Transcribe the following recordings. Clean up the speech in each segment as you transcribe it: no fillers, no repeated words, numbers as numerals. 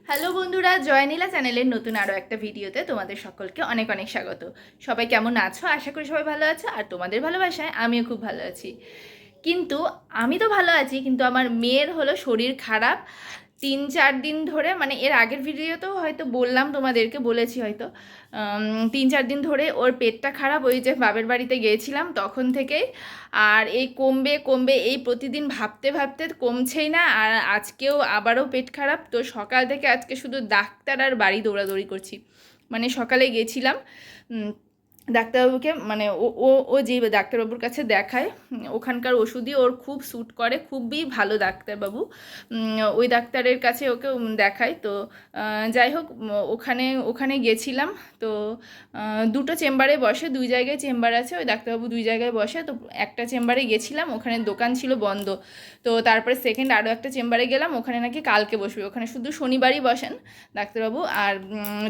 Hello বন্ধুরা, জয়নীলা চ্যানেলের নতুন আরও একটা ভিডিওতে তোমাদের সকলকে অনেক অনেক স্বাগত। সবাই কেমন আছো? আশা করি সবাই ভালো আছো, আর তোমাদের ভালোবাসায় আমিও খুব ভালো আছি। কিন্তু আমি তো ভালো আছি, কিন্তু আমার মেয়ের হলো শরীর খারাপ 3-4 দিন ধরে। মানে এর আগের ভিডিওতেও হয়তো বললাম, তোমাদেরকে বলেছি হয়তো। 3-4 দিন ধরে ওর পেটটা খারাপ, ওই যে বাবের বাড়িতে গিয়েছিলাম তখন থেকেই। আর এই কমবে কমবে এই প্রতিদিন ভাবতে ভাবতে কমছেই না। আর আজকেও আবারও পেট খারাপ, তো সকাল থেকে আজকে শুধু ডাক্তার আর বাড়ি দৌড়াদৌড়ি করছি। মানে সকালে গেছিলাম ডাক্তারবাবুকে, মানে ও ও ও যে ডাক্তারবাবুর কাছে দেখায়, ওখানকার ওষুধই ওর খুব স্যুট করে, খুবই ভালো ডাক্তারবাবু। ওই ডাক্তারের কাছে ওকে দেখায়। তো যাই হোক, ওখানে ওখানে গেছিলাম। তো দুটো চেম্বারে বসে, দুই জায়গায় চেম্বার আছে, ওই ডাক্তারবাবু দুই জায়গায় বসে। তো একটা চেম্বারে গেছিলাম, ওখানে দোকান ছিল বন্ধ। তো তারপরে সেকেন্ড আরও একটা চেম্বারে গেলাম, ওখানে নাকি কালকে বসবে। ওখানে শুধু শনিবারই বসেন ডাক্তারবাবু, আর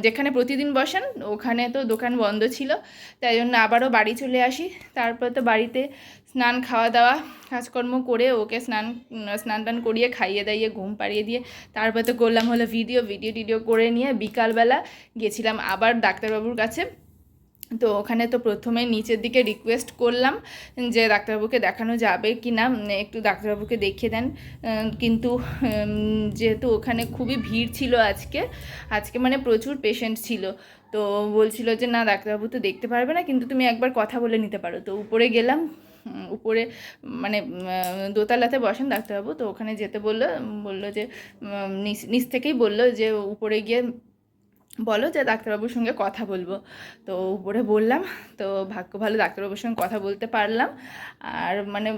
যেখানে প্রতিদিন বসেন ওখানে তো দোকান বন্ধ ছিল। তাই জন্য আবারও বাড়ি চলে আসি। তারপর তো বাড়িতে স্নান, খাওয়া দাওয়া, কাজকর্ম করে ওকে স্নান টান করিয়ে খাইয়ে দাইয়ে ঘুম পাড়িয়ে দিয়ে তারপর তো করলাম হলো ভিডিও টিডিও করে নিয়ে বিকালবেলা গেছিলাম আবার ডাক্তারবাবুর কাছে। তো ওখানে তো প্রথমে নিচের দিকে রিকোয়েস্ট করলাম যে ডাক্তারবাবুকে দেখানো যাবে কি না, একটু ডাক্তারবাবুকে দেখিয়ে দেন। কিন্তু যেহেতু ওখানে খুবই ভিড় ছিল আজকে আজকে মানে প্রচুর পেশেন্ট ছিল। তো বলছিল যে না, ডাক্তারবাবু তো দেখতে পারবে না, কিন্তু তুমি একবার কথা বলে নিতে পারো। তো উপরে গেলাম, উপরে মানে দোতলাতে বসেন ডাক্তারবাবু। তো ওখানে যেতে বললো যে নিচ থেকেই বললো যে উপরে গিয়ে বলো যে ডাক্তারবাবুর সঙ্গে কথা বলবো। তো উপরে বললাম, তো ভাগ্য ভালো ডাক্তারবাবুর সঙ্গে কথা বলতে পারলাম। আর মানে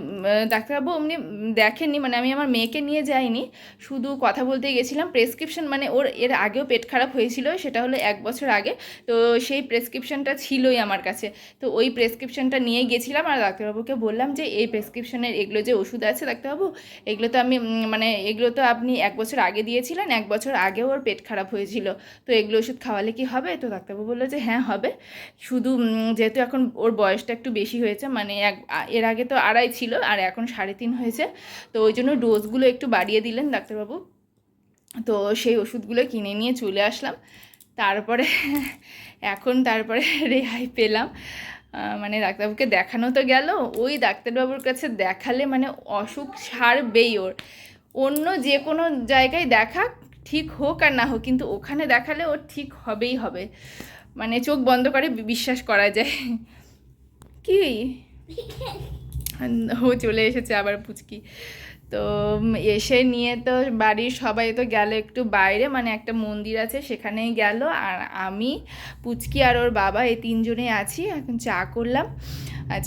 ডাক্তারবাবু এমনি দেখেননি, মানে আমি আমার মেয়েকে নিয়ে যাইনি, শুধু কথা বলতে গেছিলাম। প্রেসক্রিপশন মানে ওর এর আগেও পেট খারাপ হয়েছিল, সেটা হলো 1 বছর আগে। তো সেই প্রেসক্রিপশনটা ছিলই আমার কাছে। তো ওই প্রেসক্রিপশনটা নিয়ে গেছিলাম, আর ডাক্তারবাবুকে বললাম যে এই প্রেসক্রিপশনের এগুলো যে ওষুধ আছে ডাক্তারবাবু, এগুলো তো আমি মানে এগুলো তো আপনি 1 বছর আগে দিয়েছিলেন, 1 বছর আগেও ওর পেট খারাপ হয়েছিল, তো এগুলো ওষুধ খাওয়ালে কি হবে? তো ডাক্তারবাবু বললো যে হ্যাঁ হবে। শুধু যেহেতু এখন ওর বয়সটা একটু বেশি হয়েছে, মানে এর আগে তো 2.5 ছিল আর এখন 3.5 হয়েছে, তো ওই জন্য ডোজগুলো একটু বাড়িয়ে দিলেন ডাক্তারবাবু। তো সেই ওষুধগুলো কিনে নিয়ে চলে আসলাম। তারপরে তারপরে রেহাই পেলাম। মানে ডাক্তারবাবুকে দেখানো তো গেল, ওই ডাক্তারবাবুর কাছে দেখালে মানে অসুখ সারবেই ওর। অন্য যে কোনো জায়গায় দেখাক, ঠিক হোক আর না হোক, কিন্তু ওখানে দেখালে ওর ঠিক হবেই হবে। মানে চোখ বন্ধ করে বিশ্বাস করা যায়। কি ও চলে এসেছে আবার পুচকি। তো এসে নিয়ে তো বাড়ির সবাই তো গেল একটু বাইরে, মানে একটা মন্দির আছে সেখানেই গেল। আর আমি, পুচকি আর ওর বাবা, এই তিনজনেই আছি। এখন চা করলাম,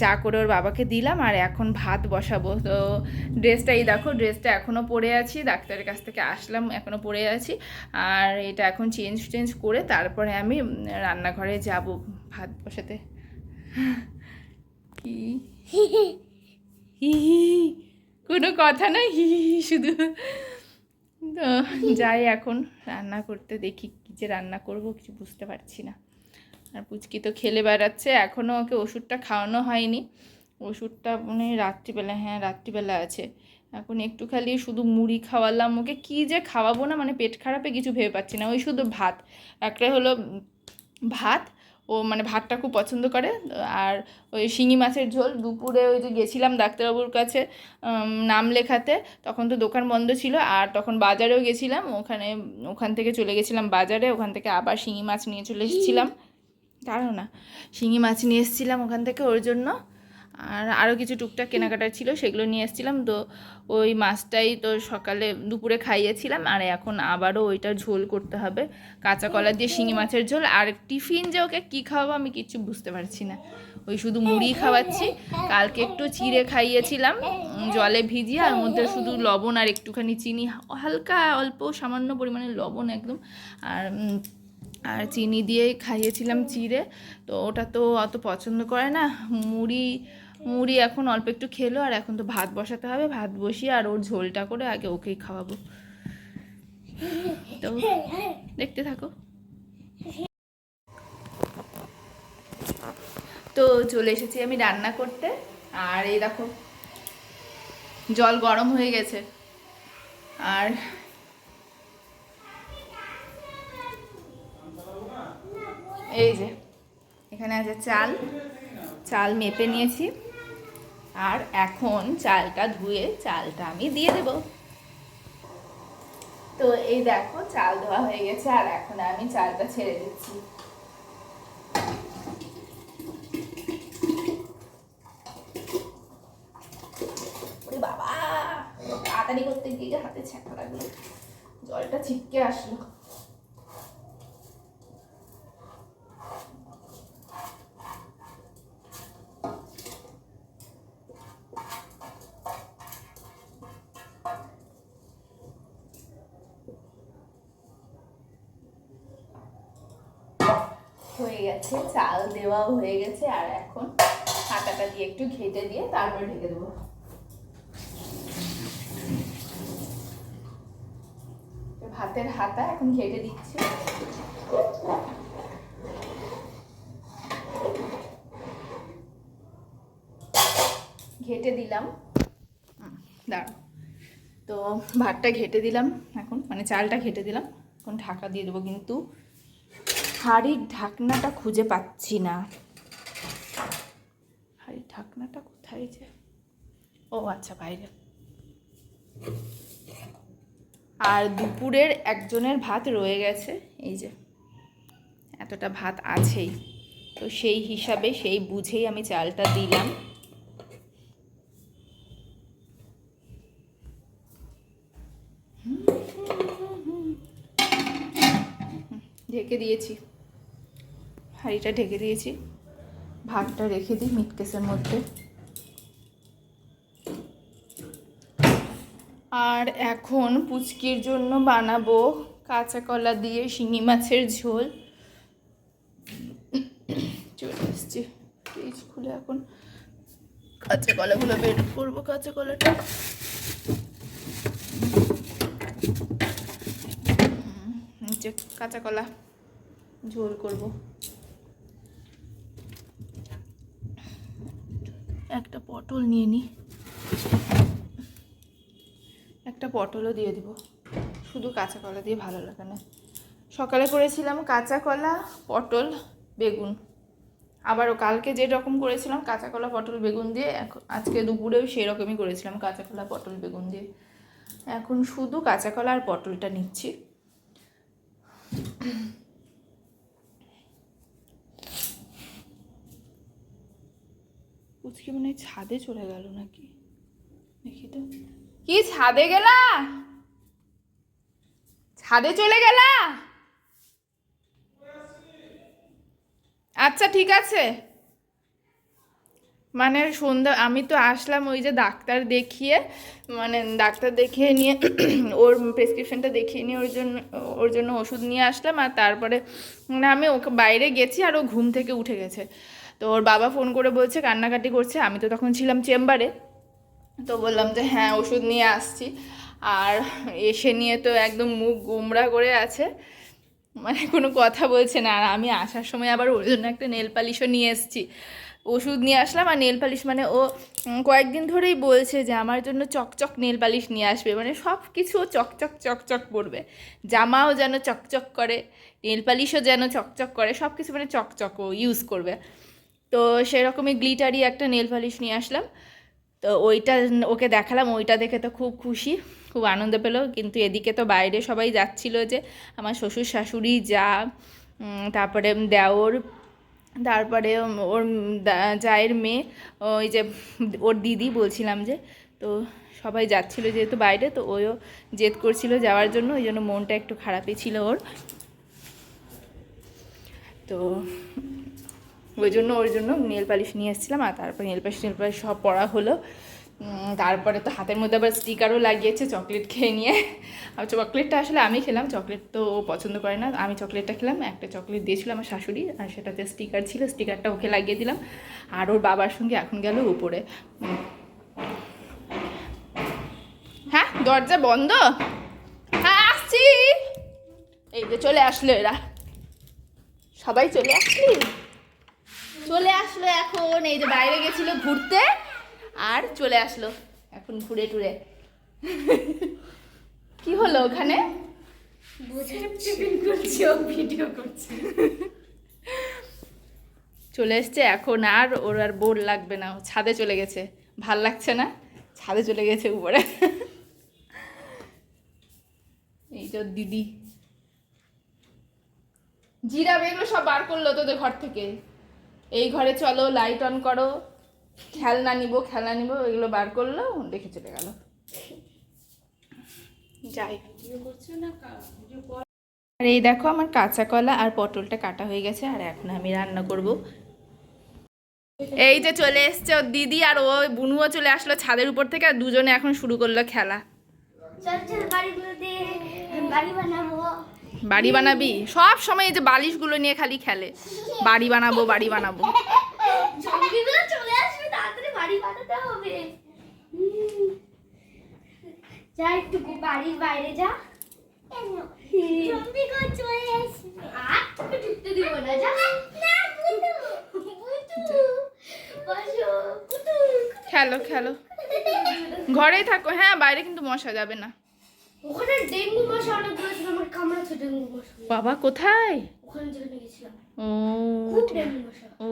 চা করে ওর বাবাকে দিলাম, আর এখন ভাত বসাবো। তো ড্রেসটাই দেখো, ড্রেসটা এখনও পরে আছি, ডাক্তারের কাছ থেকে আসলাম এখনও পরে আছি। আর এটা এখন চেঞ্জ করে তারপরে আমি রান্নাঘরে যাব ভাত বসাতে। কি হি কোনো কথা না, হি শুধু। তো যাই এখন রান্না করতে, দেখি কী যে রান্না করব কিছু বুঝতে পারছি না। আর পুচকি তো খেলে বেড়াচ্ছে, এখনও ওকে ওষুধটা খাওয়ানো হয়নি। ওষুধটা মানে রাত্রিবেলা, হ্যাঁ রাত্রিবেলা আছে। এখন একটু খালি শুধু মুড়ি খাওয়ালাম ওকে, কী যে খাওয়াবো না, মানে পেট খারাপে কিছু ভেবে পাচ্ছি না। ওই শুধু ভাত, একটা হলো ভাত, ও মানে ভাতটা খুব পছন্দ করে। আর ওই শিঙি মাছের ঝোল। দুপুরে ওই যে গেছিলাম ডাক্তারবাবুর কাছে নাম লেখাতে, তখন তো দোকান বন্ধ ছিল, আর তখন বাজারেও গেছিলাম, ওখান থেকে চলে গেছিলাম বাজারে, ওখান থেকে আবার শিঙি মাছ নিয়ে চলে এসেছিলাম। কারণ না, শিঙি মাছ নিয়ে এসেছিলাম ওখান থেকে ওর জন্য। আর আরও কিছু টুকটাক কেনাকাটা ছিল, সেগুলো নিয়ে এসেছিলাম। তো ওই মাছটাই তো দুপুরে খাইয়েছিলাম, আর এখন আবারও ওইটার ঝোল করতে হবে, কাঁচা কলা দিয়ে শিঙি মাছের ঝোল। আর টিফিন যে ওকে কী খাওয়াবো আমি কিচ্ছু বুঝতে পারছি না, ওই শুধু মুড়ি খাওয়াচ্ছি। কালকে একটু চিড়ে খাইয়েছিলাম জলে ভিজিয়ে, আর মধ্যে শুধু লবণ আর একটুখানি চিনি, হালকা অল্প সামান্য পরিমাণে লবণ একদম, আর আর চিনি দিয়েই খাইয়েছিলাম চিড়ে। তো ওটা তো অত পছন্দ করে না। মুড়ি এখন অল্প একটু খেলো, আর এখন তো ভাত বসাতে হবে, ভাত বসিয়ে আর ওর ঝোলটা করে আগে ওকেই খাওয়াবো। তো দেখতে থাকো। তো চলে এসেছি আমি রান্না করতে, আর এই দেখো জল গরম হয়ে গেছে। আর এই যে এখানে আছে চাল, চাল মেপে নিয়েছি, আর এখন চালটা ধুয়ে চালটা আমি দিয়ে দেব। তো এই দেখো চাল ধোয়া হয়ে গেছে, আর এখন আমি চালটা ছেড়ে দিচ্ছি। বাবা তাড়াতাড়ি করতে গিয়ে হাতে ছ্যাঁকা লাগলো, জলটা ছিটকে আসলো। হয়ে গেছে, চাল দেওয়াও হয়ে গেছে, আর এখন হাতাটা দিয়ে একটু ঘেটে দিয়ে তারপর ঢেকে দেবো। ভাতের হাতা এখন ঘেটে দিচ্ছি। ঘেটে দিলাম, দাঁড়াও। তো ভাতটা ঘেটে দিলাম এখন, মানে চালটা ঘেটে দিলাম, এখন ঢাকা দিয়ে দেবো। কিন্তু হাঁড়ির ঢাকনাটা খুঁজে পাচ্ছি না। হাঁড়ির ঢাকনাটা কোথায় যে? ও আচ্ছা, বাইরে। আর দুপুরের একজনের ভাত রয়ে গেছে, এই যে এতটা ভাত আছেই, তো সেই হিসাবে সেই বুঝেই আমি চালটা দিলাম। ঢেকে দিয়েছি, হাঁড়িটা ঢেকে দিয়েছি, ভাতটা রেখে দিই মিটকেসের মধ্যে। আর এখন পুচকির জন্য বানাবো কাঁচা কলা দিয়ে শিঙি মাছের ঝোল। চলে এসছি, ফ্রিজ খুলে এখন কাঁচা কলাগুলো বের করবো। কাঁচা কলাটা নিচে, কাঁচা কলা ঝোল করব। একটা পটল নিয়ে নিই, একটা পটলও দিয়ে দিব। শুধু কাঁচা কলা দিয়ে ভালো লাগে না। সকালে করেছিলাম কাঁচা কলা পটল বেগুন, আবারও কালকে যেরকম করেছিলাম কাঁচা কলা পটল বেগুন দিয়ে, আজকে দুপুরেও সেরকমই করেছিলাম কাঁচা কলা পটল বেগুন দিয়ে। এখন শুধু কাঁচা কলা আর পটলটা নিচ্ছি। পুচকি মনে হয় ছাদে চলে গেল নাকি, দেখি তো। কি ছাদে গেলা? ছাদে চলে গেলা? আচ্ছা ঠিক আছে। মানে সন্ধ্যা আমি তো আসলাম ওই যে ডাক্তার দেখিয়ে, মানে ডাক্তার দেখিয়ে নিয়ে ওর প্রেসক্রিপশনটা দেখিয়ে নিয়ে ওর জন্য ওষুধ নিয়ে আসলাম। আর তারপরে মানে আমি ওকে বাইরে গেছি, আর ও ঘুম থেকে উঠে গেছে। তো ওর বাবা ফোন করে বলছে কান্নাকাটি করছে, আমি তো তখন ছিলাম চেম্বারে। তো বললাম যে হ্যাঁ ওষুধ নিয়ে আসছি। আর এসে নিয়ে তো একদম মুখ গোমড়া করে আছে, মানে কোনো কথা বলছে না। আর আমি আসার সময় আবার ওর জন্য একটা নেল পালিশও নিয়ে এসেছি। ওষুধ নিয়ে আসলাম আর নেল পালিশ, মানে ও কয়েকদিন ধরেই বলছে যে আমার জন্য চকচক নেল পালিশ নিয়ে আসবে, মানে সব কিছু চকচক চকচক পড়বে। জামাও যেন চকচক করে, নেল পালিশও যেন চকচক করে, সব কিছু মানে চকচক ও ইউজ করবে। তো সেরকমই গ্লিটারি একটা নেল পালিশ নিয়ে আসলাম। তো ওইটা ওকে দেখালাম, ওইটা দেখে তো খুব খুশি, খুব আনন্দ পেলো। কিন্তু এদিকে তো বাইরে সবাই যাচ্ছিল, যে আমার শ্বশুর শাশুড়ি, যা, তারপরে দেওর, তারপরে ওর জায়ের মেয়ে, ওই যে ওর দিদি বলছিলাম যে, তো সবাই যাচ্ছিল যেহেতু বাইরে, তো ওও জেদ করছিল যাওয়ার জন্য, ওই জন্য মনটা একটু খারাপই ছিল ওর। তো ওর জন্য নেল পালিশ নিয়ে এসেছিলাম। আর তারপরে নেল পালিশ সব পড়া হলো। তারপরে তো হাতের মধ্যে আবার স্টিকারও লাগিয়েছে চকলেট খেয়ে নিয়ে। আর চকলেটটা আসলে আমি খেলাম, চকলেট তো ও পছন্দ করে না, আমি চকলেটটা খেলাম। একটা চকলেট দিয়েছিল আমার শাশুড়ি, আর সেটাতে স্টিকার ছিল, স্টিকারটা ওকে লাগিয়ে দিলাম। আর ওর বাবার সঙ্গে এখন গেল উপরে। হ্যাঁ দরজা বন্ধ? হ্যাঁ আসছি। এই যে চলে আসলো এরা, সবাই চলে আসলো এখন। এই যে বাইরে গেছিল ঘুরতে, আর চলে আসলো এখন ঘুরে টুরে। কি হলো ওখানে? ভিডিও করছে। চলে এসছে এখন, আর ওর আর বোর লাগবে না, ও ছাদে চলে গেছে। ভাল লাগছে না, ছাদে চলে গেছে উপরে। এই তো দিদি জিরাব এগুলো সব বার করলো তোদের ঘর থেকে। এই ঘরে চলো, লাইট অন করো, খেলনা নিব এগুলো বার করলো, দেখে চলে গেল। যাই আর এই দেখো আমার কাঁচা কলা আর পটলটা কাটা হয়ে গেছে, আর এখন আমি রান্না করব। এই যে চলে এসছে ওর দিদি, আর ও বুনুও চলে আসলো ছাদের উপর থেকে, আর দুজনে এখন শুরু করলো খেলা। বাড়ি বানাবি? সব সময় এই যে বালিশগুলো নিয়ে খালি খেলে, বাড়ি বানাবো বাড়ি বানাবো। চলে আসবে, তাড়াতাড়ি বাড়ি বানাতে হবে। যা একটু বাড়ির বাইরে যা। খেলো খেলো, ঘরেই থাকো। হ্যাঁ বাইরে কিন্তু মশা যাবে না। ওখানে ডেঙ্গু মশা অনেক ছিল, আমার কামড়াচ্ছে ডেঙ্গু মশা। বাবা কোথায়? ওখানে যেখানে গেছিলাম। ও খুব ডেঙ্গু মশা। ও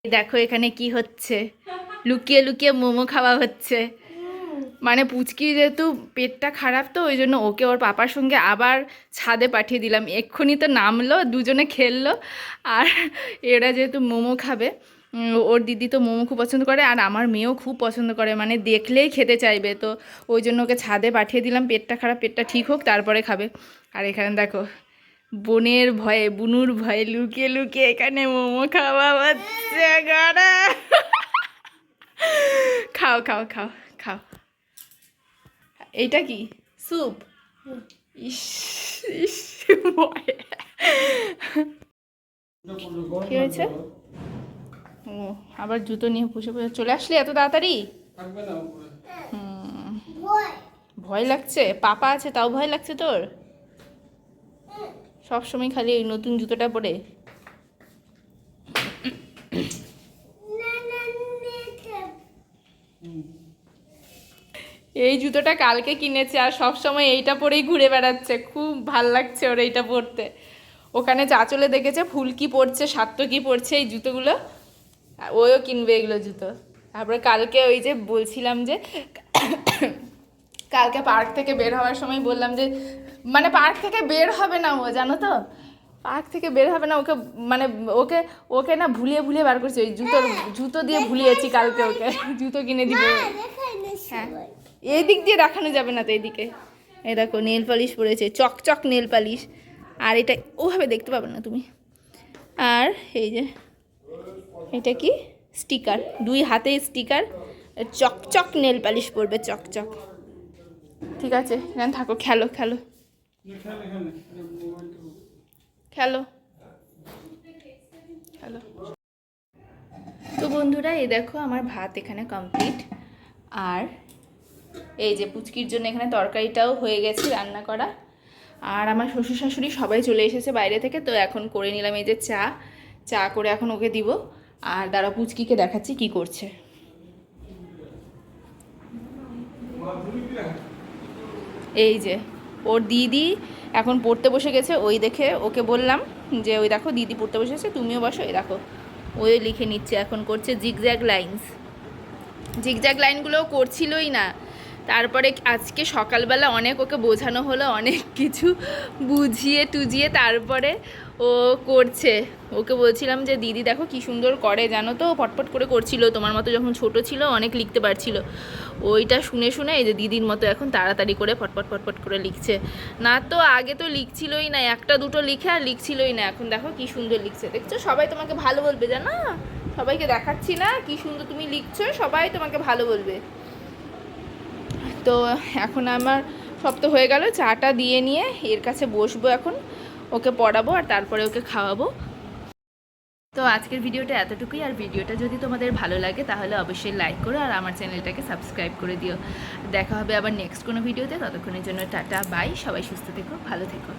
দেখো এখানে কি হচ্ছে, লুকিয়ে লুকিয়ে মোমো খাওয়া হচ্ছে। মানে পুচকি যেহেতু পেটটা খারাপ, তো ওই জন্য ওকে ওর পাপার সঙ্গে আবার ছাদে পাঠিয়ে দিলাম। এক্ষুনি তো নামলো, দুজনে খেললো। আর এরা যেহেতু মোমো খাবে, ওর দিদি তো মোমো খুব পছন্দ করে, আর আমার মেয়েও খুব পছন্দ করে, মানে দেখলেই খেতে চাইবে। তো ওই জন্য ওকে ছাদে পাঠিয়ে দিলাম, পেটটা খারাপ, পেটটা ঠিক হোক তারপরে খাবে। আর এখানে দেখো বোনের ভয়ে, বুনুর ভয়ে লুকিয়ে লুকিয়ে এখানে মোমো খাওয়া হচ্ছে। গাড়া খাও খাও খাও খাও। এইটা কি স্যুপ? ইস ইস কি হয়েছে? ও আবার জুতো নিয়ে পুষে পুষে চলে আসলি এত তাড়াতাড়ি? ভয় লাগছে? পাপা আছে তাও ভয় লাগছে তোর? সব সময় খালি এই নতুন জুতোটা পরে। এই জুতোটা কালকে কিনেছে, আর সব সময় এইটা পরেই ঘুরে বেড়াচ্ছে। খুব ভাল লাগছে ওর এইটা পরতে। ওখানে চাচলে দেখেছে ফুলকি পরছে, সাত্তকি পরছে এই জুতোগুলো, ওও কিনবে এগুলো জুতো। তারপরে কালকে ওই যে বলছিলাম যে কালকে পার্ক থেকে বের হওয়ার সময় বললাম যে, মানে পার্ক থেকে বের হবে না ও, জানো তো, পার্ক থেকে বের হবে না। ওকে মানে ওকে ওকে না ভুলিয়ে ভুলিয়ে বার করছে, ওই জুতো দিয়ে ভুলিয়েছি কালকে ওকে। জুতো কিনে দিবে। হ্যাঁ এই দিক দিয়ে দেখানো যাবে না তো, এইদিকে এই দেখো নেল পালিশ পরেছে, চকচক নেল পালিশ। আর এটা ওভাবে দেখতে পাবে না তুমি। আর এই যে এটা কি স্টিকার, দুই হাতে স্টিকার, চকচক নেল পালিশ পরবে, চকচক। ঠিক আছে এখানে থাকো, খেলো খেলো খেলো খেলো। তো বন্ধুরা এই দেখো আমার ভাত এখানে কমপ্লিট, আর এই যে পুচকির জন্য এখানে তরকারিটাও হয়ে গেছে রান্না করা। আর আমার শ্বশুর শাশুড়ি সবাই চলে এসেছে বাইরে থেকে, তো এখন করে নিলাম এই যে চা করে এখন ওকে দিব। আর দাঁড়া পুচকিকে দেখাচ্ছি কি করছে। এই যে ওর দিদি এখন পড়তে বসে গেছে, ওই দেখে ওকে বললাম যে ওই দেখো দিদি পড়তে বসেছে, তুমিও বসো। এই দেখো ওই লিখে নিচ্ছে, এখন করছে জিগজ্যাগ লাইনস। জিগজ্যাগ লাইনগুলোও করছিলই না। তারপরে আজকে সকালবেলা অনেক ওকে বোঝানো হলো, অনেক কিছু বুঝিয়ে টুজিয়ে তারপরে ও করছে। ওকে বলছিলাম যে দিদি দেখো কি সুন্দর করে, জানো তো, পটপট করে করছিল, তোমার মতো যখন ছোট ছিল অনেক লিখতে পারছিল। ওইটা শুনে শুনে এই যে দিদির মতো এখন তাড়াতাড়ি করে পটপট পটপট করে লিখছে। না তো আগে তো লিখছিলই না, একটা দুটো লিখে আর লিখছিলই না, এখন দেখো কি সুন্দর লিখছে। দেখছো সবাই তোমাকে ভালো বলবে, জানো, সবাইকে দেখাচ্ছি না কি সুন্দর তুমি লিখছো, সবাই তোমাকে ভালো বলবে। তো এখন আমার সব তো হয়ে গেল, চাটা দিয়ে নিয়ে এর কাছে বসবো, এখন ওকে পড়াবো আর তারপরে ওকে খাওয়াবো। তো আজকের ভিডিওটা এতটুকুই। আর ভিডিওটা যদি তোমাদের ভালো লাগে তাহলে অবশ্যই লাইক করো, আর আমার চ্যানেলটাকে সাবস্ক্রাইব করে দিও। দেখা হবে আবার নেক্সট কোনো ভিডিওতে। ততক্ষণের জন্য টাটা বাই, সবাই সুস্থ থেকো, ভালো থেকো।